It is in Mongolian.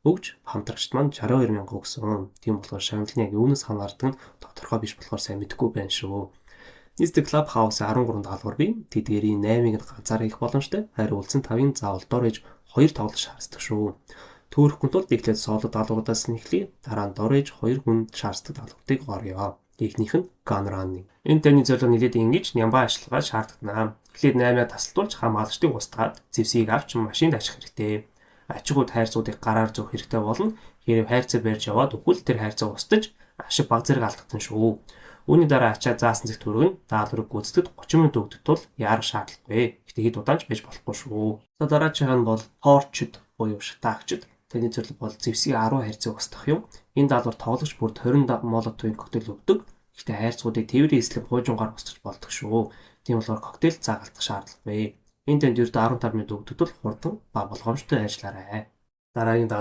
өгж хамтрагчд маань 62,000 өгсөн. Тийм болохоор шагналын яг юунаас хамаардаг нь тодорхой биш болохоор сайн мэдэхгүй байна шүү. Нийтдээ Clubhouse 13 даалгавар бий. Тэдгээрийн 8-ыг нь ганцаараа хийх боломжтой. Харин үлдсэн 5-ын заавал дор ээж 2 тоглож шаарддаг шүү. Төөрөхгүй тул эхлээд соло даалгавруудаас нь эхлэе. Дараа нь дор ээж 2 хүн шаарддаг даалгаврыг орё. Эхнийх нь Gun Running. Энэ таны зөвлөө нэлээд ингэж нямбаа ажиллагаа шаарддаг. Эхлээд 8-аа тасалдуулж хамгаалагчдыг устгаад зэвсгийг авч машинд ачих хэрэгтэй. Ачигууд хайрцуудыг гараар зөөх хэрэгтэй болно. Хэрэг хайрцаг барьж яваад өгвөл тэр хайрцаг устж ашиг баг зэрэг алдагдсан шүү. Үүний дараа ачаа заасан зэгт хүргэн даалгаврыг гүйцэтгэд 30 минут өгдөг тул яарах шаардлагагүй. Гэхдээ хэд удаанч байж болохгүй шүү. Дараачихаа нь бол Torchд буюу шатаагчд. Таны зөвлөл бол зэвсгийн 10 хайрцаг устгах юм. Энэ даалгавар тоглогч бүрд 20 молотовын коктейл өгдөг. Гэхдээ хайрцагуудыг тээврийн эслэг хуужингаар устгах болдог шүү. Тийм болохоор коктейл загалдах шаардлагагүй. Энэ танд ердөө 15 минут өгдөг тул хурдан ба болгоомжтой ажиллаарай. Дараагийн